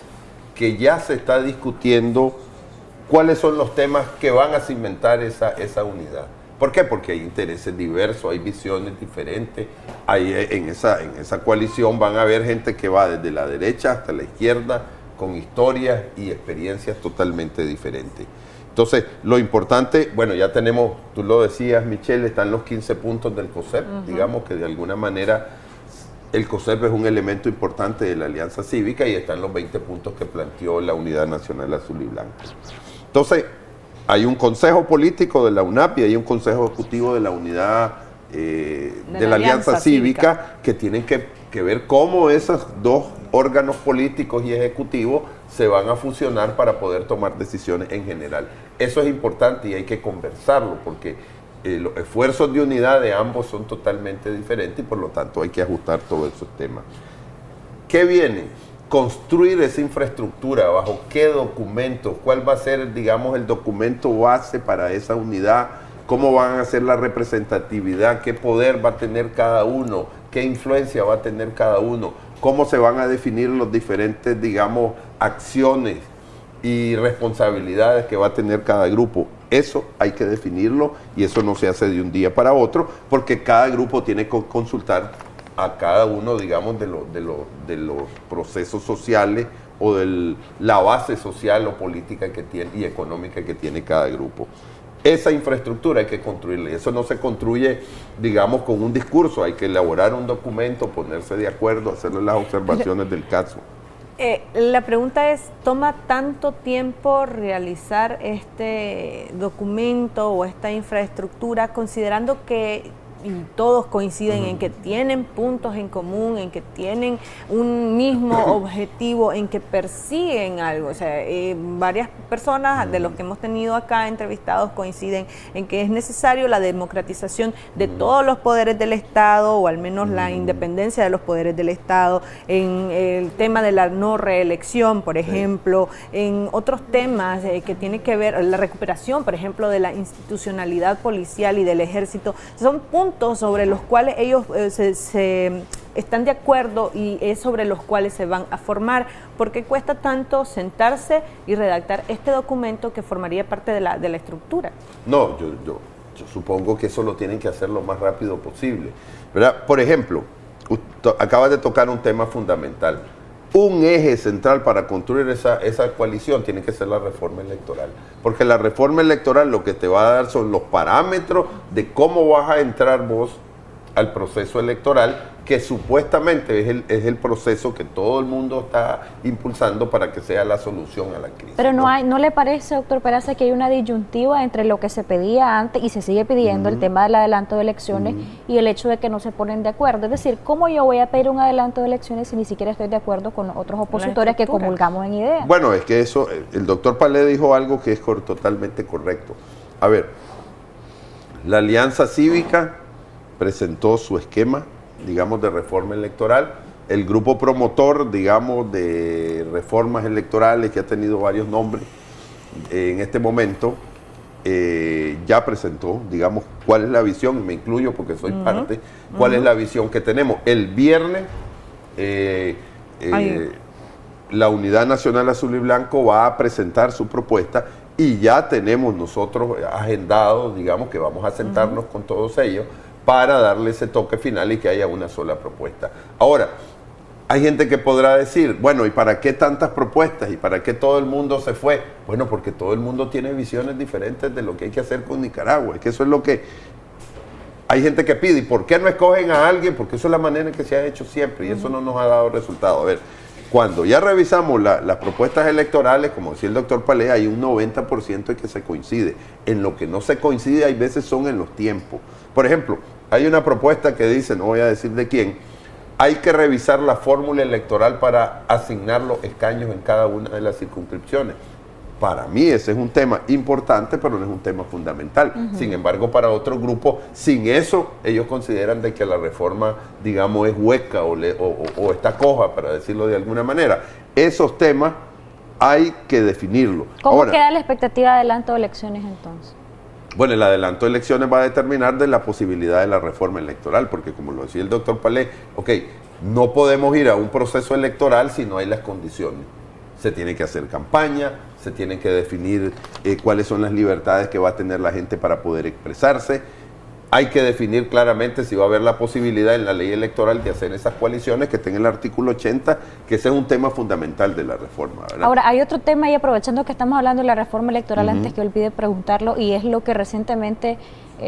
que ya se está discutiendo cuáles son los temas que van a cimentar esa unidad. ¿Por qué? Porque hay intereses diversos, hay visiones diferentes. En esa coalición van a haber gente que va desde la derecha hasta la izquierda, con historias y experiencias totalmente diferentes. Entonces, lo importante, bueno, ya tenemos, tú lo decías, Michelle, están los 15 puntos del COSEP, digamos que de alguna manera el COSEP es un elemento importante de la Alianza Cívica, y están los 20 puntos que planteó la Unidad Nacional Azul y Blanco. Entonces, hay un consejo político de la UNAP y hay un consejo ejecutivo de la unidad de la Alianza Cívica, que tienen que ver cómo esos dos órganos políticos y ejecutivos se van a fusionar para poder tomar decisiones en general. Eso es importante y hay que conversarlo, porque los esfuerzos de unidad de ambos son totalmente diferentes, y por lo tanto hay que ajustar todos esos temas. ¿Qué viene? Construir esa infraestructura, bajo qué documento, cuál va a ser, digamos, el documento base para esa unidad, cómo van a ser la representatividad, qué poder va a tener cada uno, qué influencia va a tener cada uno, cómo se van a definir los diferentes, digamos, acciones y responsabilidades que va a tener cada grupo. Eso hay que definirlo, y eso no se hace de un día para otro, porque cada grupo tiene que consultar a cada uno, digamos, de los procesos sociales o de la base social o política que tiene y económica que tiene cada grupo. Esa infraestructura hay que construirla, y eso no se construye, digamos, con un discurso. Hay que elaborar un documento, ponerse de acuerdo, hacerle las observaciones del caso. La pregunta es, ¿toma tanto tiempo realizar este documento o esta infraestructura, considerando que todos coinciden en que tienen puntos en común, en que tienen un mismo objetivo, en que persiguen algo. O sea, varias personas de los que hemos tenido acá entrevistados coinciden en que es necesario la democratización de todos los poderes del Estado, o al menos la independencia de los poderes del Estado, en el tema de la no reelección, por ejemplo, en otros temas que tienen que ver, la recuperación, por ejemplo, de la institucionalidad policial y del ejército. Son puntos sobre los cuales ellos se están de acuerdo, y es sobre los cuales se van a formar. ¿Por qué cuesta tanto sentarse y redactar este documento que formaría parte de la estructura? No, yo supongo que eso lo tienen que hacer lo más rápido posible, ¿verdad? Por ejemplo, acabas de tocar un tema fundamental. Un eje central para construir esa coalición tiene que ser la reforma electoral, porque la reforma electoral lo que te va a dar son los parámetros de cómo vas a entrar vos al proceso electoral, que supuestamente es el proceso que todo el mundo está impulsando para que sea la solución a la crisis. Pero ¿no le parece, doctor Peraza, que hay una disyuntiva entre lo que se pedía antes y se sigue pidiendo, el tema del adelanto de elecciones, y el hecho de que no se ponen de acuerdo? Es decir, ¿cómo yo voy a pedir un adelanto de elecciones si ni siquiera estoy de acuerdo con los otros opositores que comulgamos en ideas? Bueno, es que eso, el doctor Palé dijo algo que es totalmente correcto. A ver, la Alianza Cívica presentó su esquema, digamos, de reforma electoral. El grupo promotor, digamos, de reformas electorales, que ha tenido varios nombres en este momento, ya presentó, digamos, cuál es la visión, y me incluyo porque soy parte, cuál es la visión que tenemos. El viernes, la Unidad Nacional Azul y Blanco va a presentar su propuesta, y ya tenemos nosotros agendados, digamos, que vamos a sentarnos con todos ellos para darle ese toque final y que haya una sola propuesta. Ahora, hay gente que podrá decir, bueno, ¿y para qué tantas propuestas? ¿Y para qué todo el mundo se fue? Bueno, porque todo el mundo tiene visiones diferentes de lo que hay que hacer con Nicaragua. Es que eso es lo que hay gente que pide. ¿Y por qué no escogen a alguien? Porque eso es la manera en que se ha hecho siempre, y eso no nos ha dado resultado. A ver, cuando ya revisamos las propuestas electorales, como decía el doctor Palé, hay un 90% en que se coincide. En lo que no se coincide, hay veces son en los tiempos. Por ejemplo, hay una propuesta que dice, no voy a decir de quién, hay que revisar la fórmula electoral para asignar los escaños en cada una de las circunscripciones. Para mí ese es un tema importante, pero no es un tema fundamental. Sin embargo, para otros grupos, sin eso, ellos consideran de que la reforma, digamos, es hueca o está coja, para decirlo de alguna manera. Esos temas hay que definirlos. ¿Cómo queda la expectativa de adelanto de elecciones entonces? Bueno, el adelanto de elecciones va a determinar de la posibilidad de la reforma electoral, porque como lo decía el doctor Palé, no podemos ir a un proceso electoral si no hay las condiciones. Se tiene que hacer campaña, se tienen que definir cuáles son las libertades que va a tener la gente para poder expresarse. Hay que definir claramente si va a haber la posibilidad en la ley electoral de hacer esas coaliciones que está en el artículo 80, que ese es un tema fundamental de la reforma, ¿verdad? Ahora, hay otro tema, y aprovechando que estamos hablando de la reforma electoral, antes que olvide preguntarlo, y es lo que recientemente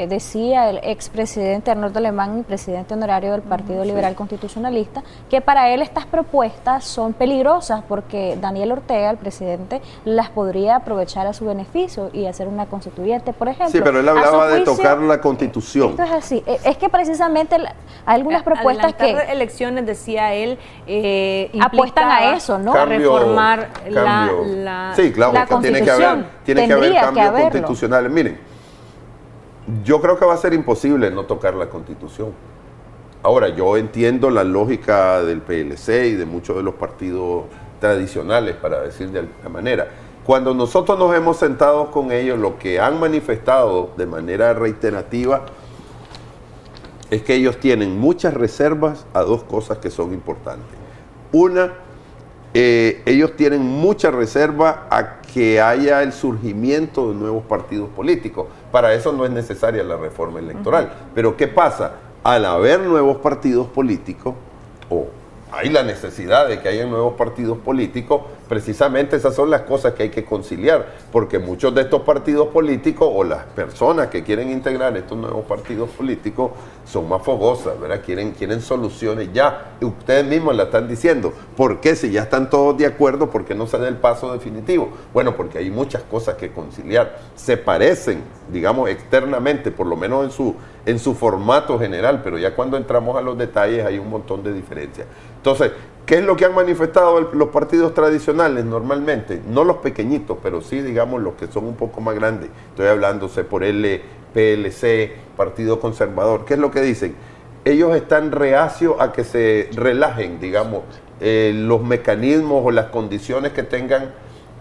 decía el expresidente Arnoldo Alemán, presidente honorario del Partido Liberal Constitucionalista, que para él estas propuestas son peligrosas porque Daniel Ortega, el presidente, las podría aprovechar a su beneficio y hacer una constituyente, por ejemplo. Sí, pero él hablaba de tocar la Constitución. Esto es así. Es que precisamente hay algunas propuestas que elecciones, decía él, apuestan a eso, ¿no? A reformar sí, claro, la Constitución. Tiene que haber cambios constitucionales. Miren, yo creo que va a ser imposible no tocar la Constitución. Ahora, yo entiendo la lógica del PLC y de muchos de los partidos tradicionales, para decir de alguna manera. Cuando nosotros nos hemos sentado con ellos, lo que han manifestado de manera reiterativa es que ellos tienen muchas reservas a dos cosas que son importantes. Una, ellos tienen mucha reserva a que haya el surgimiento de nuevos partidos políticos. Para eso no es necesaria la reforma electoral. Pero ¿qué pasa? Al haber nuevos partidos políticos, hay la necesidad de que haya nuevos partidos políticos, precisamente esas son las cosas que hay que conciliar, porque muchos de estos partidos políticos o las personas que quieren integrar estos nuevos partidos políticos son más fogosas, ¿verdad? Quieren soluciones ya. Ustedes mismos la están diciendo. ¿Por qué? Si ya están todos de acuerdo, ¿por qué no se da el paso definitivo? Bueno, porque hay muchas cosas que conciliar. Se parecen, digamos, externamente, por lo menos en su formato general, pero ya cuando entramos a los detalles hay un montón de diferencias. Entonces, ¿qué es lo que han manifestado los partidos tradicionales normalmente? No los pequeñitos, pero sí, digamos, los que son un poco más grandes. Estoy hablando por el PLC, Partido Conservador. ¿Qué es lo que dicen? Ellos están reacios a que se relajen, digamos, los mecanismos o las condiciones que tengan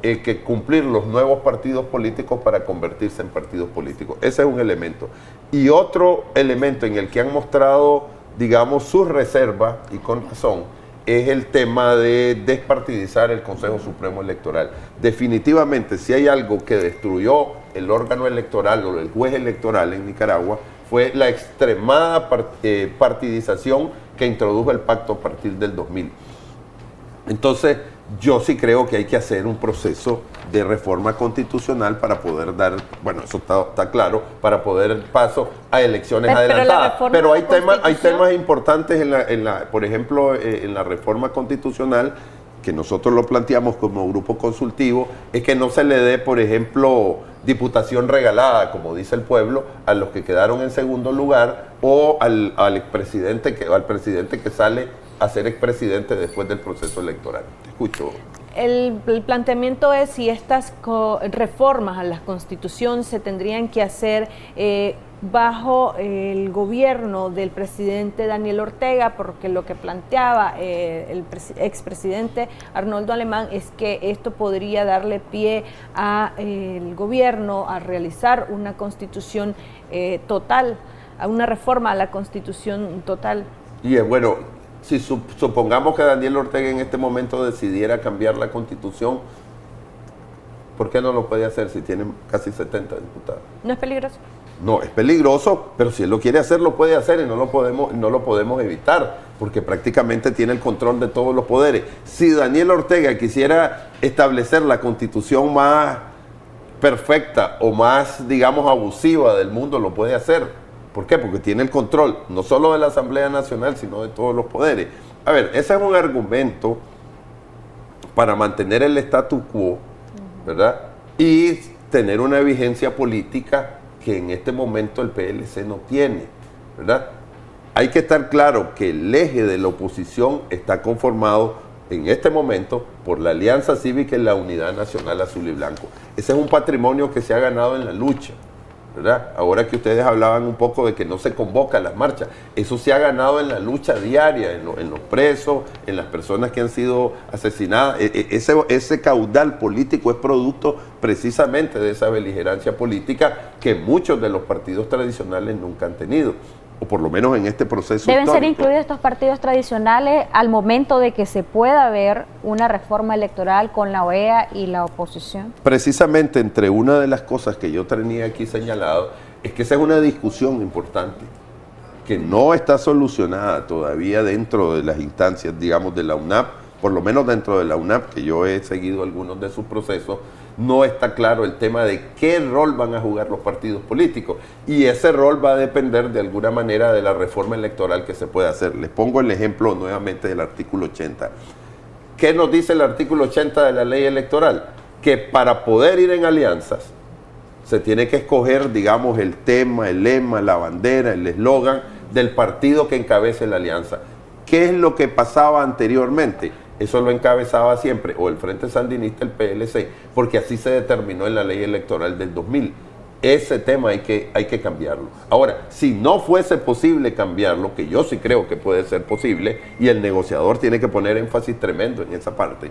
que cumplir los nuevos partidos políticos para convertirse en partidos políticos. Ese es un elemento. Y otro elemento en el que han mostrado, digamos, sus reservas, y con razón, es el tema de despartidizar el Consejo Supremo Electoral. Definitivamente, si hay algo que destruyó el órgano electoral o el juez electoral en Nicaragua, fue la extremada partidización que introdujo el pacto a partir del 2000. Entonces, yo sí creo que hay que hacer un proceso de reforma constitucional para poder dar, bueno, eso está claro, para poder dar paso a elecciones adelantadas. Pero hay temas importantes, por ejemplo, en la reforma constitucional, que nosotros lo planteamos como grupo consultivo, es que no se le dé, por ejemplo, diputación regalada, como dice el pueblo, a los que quedaron en segundo lugar o al presidente que sale a ser expresidente después del proceso electoral. Te escucho. El planteamiento es si estas reformas a la Constitución se tendrían que hacer bajo el gobierno del presidente Daniel Ortega, porque lo que planteaba el expresidente Arnoldo Alemán es que esto podría darle pie al gobierno a realizar una constitución total, a una reforma a la Constitución total. Y es bueno. Si supongamos que Daniel Ortega en este momento decidiera cambiar la Constitución, ¿por qué no lo puede hacer si tiene casi 70 diputados? ¿No es peligroso? No, es peligroso, pero si él lo quiere hacer, lo puede hacer y no lo podemos evitar, porque prácticamente tiene el control de todos los poderes. Si Daniel Ortega quisiera establecer la Constitución más perfecta o más, digamos, abusiva del mundo, lo puede hacer. ¿Por qué? Porque tiene el control, no solo de la Asamblea Nacional, sino de todos los poderes. A ver, ese es un argumento para mantener el status quo, ¿verdad? Y tener una vigencia política que en este momento el PLC no tiene, ¿verdad? Hay que estar claro que el eje de la oposición está conformado en este momento por la Alianza Cívica y la Unidad Nacional Azul y Blanco. Ese es un patrimonio que se ha ganado en la lucha, ¿verdad? Ahora que ustedes hablaban un poco de que no se convocan las marchas, eso se ha ganado en la lucha diaria, en los presos, en las personas que han sido asesinadas. Ese caudal político es producto precisamente de esa beligerancia política que muchos de los partidos tradicionales nunca han tenido, o por lo menos en este proceso ¿Deben histórico. ser incluidos estos partidos tradicionales al momento de que se pueda ver una reforma electoral con la OEA y la oposición? Precisamente entre una de las cosas que yo tenía aquí señalado es que esa es una discusión importante que no está solucionada todavía dentro de las instancias, digamos, de la UNAP, por lo menos dentro de la UNAP, que yo he seguido algunos de sus procesos. No está claro el tema de qué rol van a jugar los partidos políticos, y ese rol va a depender de alguna manera de la reforma electoral que se pueda hacer. Les pongo el ejemplo nuevamente del artículo 80. ¿Qué nos dice el artículo 80 de la ley electoral? Que para poder ir en alianzas se tiene que escoger, digamos, el tema, el lema, la bandera, el eslogan del partido que encabece la alianza. ¿Qué es lo que pasaba anteriormente? Eso lo encabezaba siempre o el Frente Sandinista, el PLC, porque así se determinó en la ley electoral del 2000. Ese tema hay que cambiarlo. Ahora, si no fuese posible cambiarlo, que yo sí creo que puede ser posible, y el negociador tiene que poner énfasis tremendo en esa parte,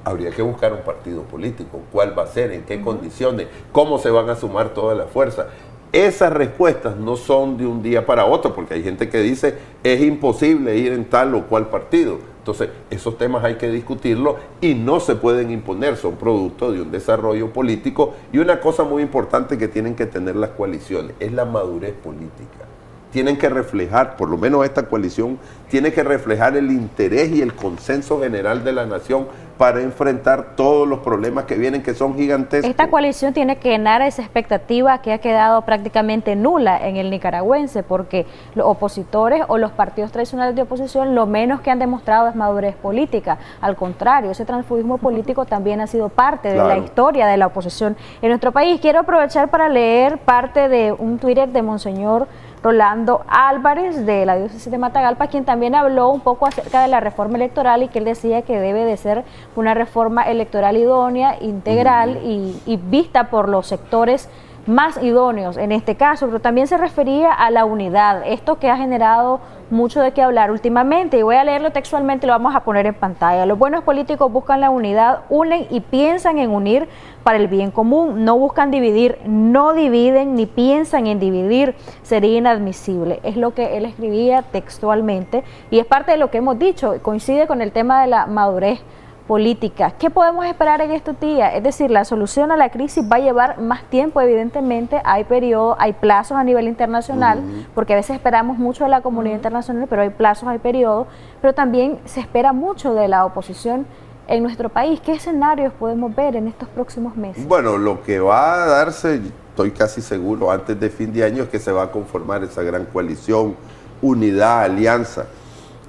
habría que buscar un partido político. ¿Cuál va a ser? ¿En qué condiciones? ¿Cómo se van a sumar todas las fuerzas? Esas respuestas no son de un día para otro, porque hay gente que dice es imposible ir en tal o cual partido. Entonces, esos temas hay que discutirlos y no se pueden imponer, son producto de un desarrollo político. Y una cosa muy importante que tienen que tener las coaliciones es la madurez política. tienen que reflejar, por lo menos esta coalición, tiene que reflejar el interés y el consenso general de la nación para enfrentar todos los problemas que vienen, que son gigantescos. Esta coalición tiene que llenar esa expectativa que ha quedado prácticamente nula en el nicaragüense, porque los opositores o los partidos tradicionales de oposición lo menos que han demostrado es madurez política. Al contrario, ese transfugismo político también ha sido parte de la historia de la oposición en nuestro país. Quiero aprovechar para leer parte de un Twitter de Monseñor Rolando Álvarez de la diócesis de Matagalpa, quien también habló un poco acerca de la reforma electoral y que él decía que debe de ser una reforma electoral idónea, integral y vista por los sectores más idóneos en este caso, pero también se refería a la unidad, esto que ha generado mucho de qué hablar últimamente, y voy a leerlo textualmente, lo vamos a poner en pantalla. Los buenos políticos buscan la unidad, unen y piensan en unir para el bien común, no buscan dividir, no dividen ni piensan en dividir, sería inadmisible. Es lo que él escribía textualmente y es parte de lo que hemos dicho, coincide con el tema de la madurez política. ¿Qué podemos esperar en estos días? Es decir, la solución a la crisis va a llevar más tiempo, evidentemente, hay periodos, hay plazos a nivel internacional, porque a veces esperamos mucho de la comunidad internacional, pero hay plazos, hay periodos, pero también se espera mucho de la oposición en nuestro país. ¿Qué escenarios podemos ver en estos próximos meses? Bueno, lo que va a darse, estoy casi seguro, antes de fin de año es que se va a conformar esa gran coalición, unidad, alianza,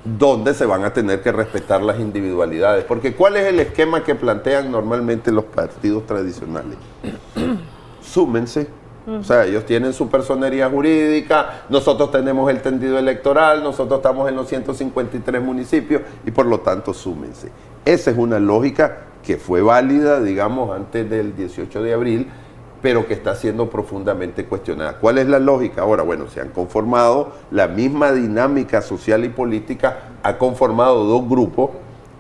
donde se van a tener que respetar las individualidades. Porque ¿cuál es el esquema que plantean normalmente los partidos tradicionales? Súmense. O sea, ellos tienen su personería jurídica, nosotros tenemos el tendido electoral, nosotros estamos en los 153 municipios y por lo tanto súmense. Esa es una lógica que fue válida, digamos, antes del 18 de abril, pero que está siendo profundamente cuestionada. ¿Cuál es la lógica? Ahora, bueno, se han conformado, la misma dinámica social y política ha conformado dos grupos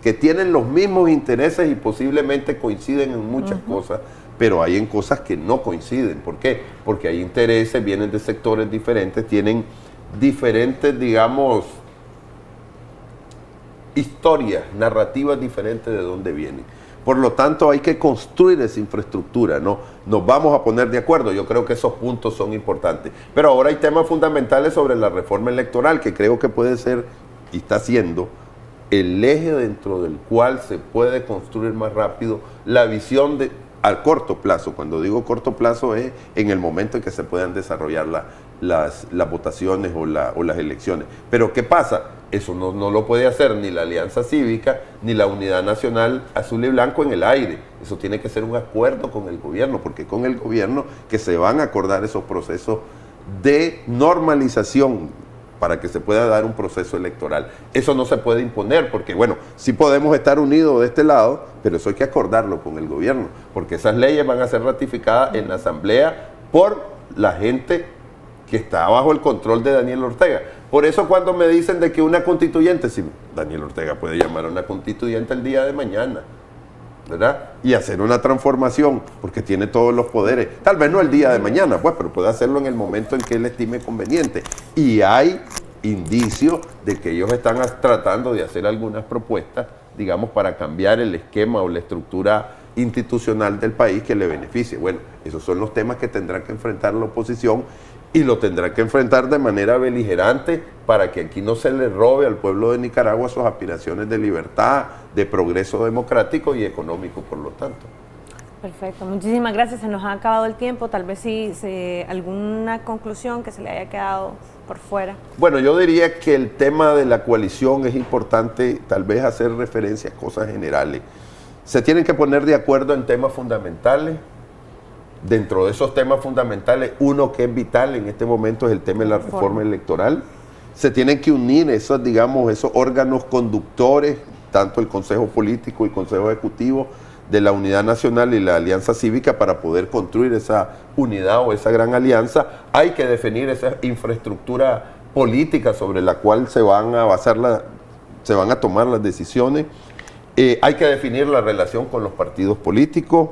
que tienen los mismos intereses y posiblemente coinciden en muchas cosas, pero hay en cosas que no coinciden. ¿Por qué? Porque hay intereses, vienen de sectores diferentes, tienen diferentes, digamos, historias, narrativas diferentes de dónde vienen. Por lo tanto, hay que construir esa infraestructura, ¿no? Nos vamos a poner de acuerdo, yo creo que esos puntos son importantes. Pero ahora hay temas fundamentales sobre la reforma electoral, que creo que puede ser, y está siendo, el eje dentro del cual se puede construir más rápido la visión al corto plazo. Cuando digo corto plazo es en el momento en que se puedan desarrollar las votaciones o las elecciones. Pero ¿qué pasa? Eso no lo puede hacer ni la Alianza Cívica ni la Unidad Nacional Azul y Blanco en el aire. Eso tiene que ser un acuerdo con el gobierno, porque con el gobierno que se van a acordar esos procesos de normalización para que se pueda dar un proceso electoral. Eso no se puede imponer, porque bueno, sí podemos estar unidos de este lado, pero eso hay que acordarlo con el gobierno, porque esas leyes van a ser ratificadas en la Asamblea por la gente que está bajo el control de Daniel Ortega. Por eso cuando me dicen de que una constituyente, si Daniel Ortega puede llamar a una constituyente el día de mañana, ¿verdad? Y hacer una transformación, porque tiene todos los poderes. Tal vez no el día de mañana, pues, pero puede hacerlo en el momento en que él estime conveniente. Y hay indicios de que ellos están tratando de hacer algunas propuestas, digamos, para cambiar el esquema o la estructura institucional del país que le beneficie. Bueno, esos son los temas que tendrá que enfrentar la oposición y lo tendrá que enfrentar de manera beligerante para que aquí no se le robe al pueblo de Nicaragua sus aspiraciones de libertad, de progreso democrático y económico, por lo tanto. Perfecto, muchísimas gracias. Se nos ha acabado el tiempo. Tal vez alguna conclusión que se le haya quedado por fuera. Bueno, yo diría que el tema de la coalición es importante, tal vez hacer referencia a cosas generales. Se tienen que poner de acuerdo en temas fundamentales. Dentro de esos temas fundamentales, uno que es vital en este momento es el tema de la reforma electoral. Se tienen que unir esos, digamos, esos órganos conductores, tanto el Consejo Político y el Consejo Ejecutivo de la Unidad Nacional y la Alianza Cívica para poder construir esa unidad o esa gran alianza. Hay que definir esa infraestructura política sobre la cual se van a tomar las decisiones. Hay que definir la relación con los partidos políticos.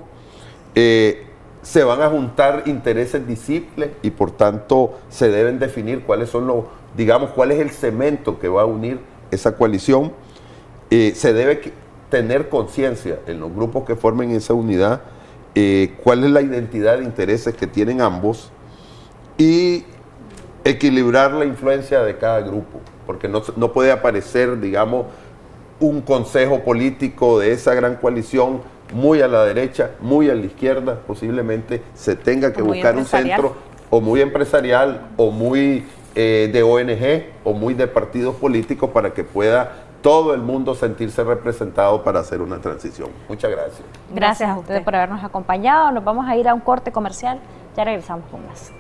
Se van a juntar intereses disímiles y por tanto se deben definir cuáles son cuál es el cemento que va a unir esa coalición. Se debe tener conciencia en los grupos que formen esa unidad, cuál es la identidad de intereses que tienen ambos y equilibrar la influencia de cada grupo, porque no puede aparecer, digamos, un consejo político de esa gran coalición muy a la derecha, muy a la izquierda, posiblemente se tenga que buscar un centro o muy empresarial o muy de ONG o muy de partidos políticos para que pueda todo el mundo sentirse representado para hacer una transición. Muchas gracias. Gracias a ustedes por habernos acompañado. Nos vamos a ir a un corte comercial. Ya regresamos con más.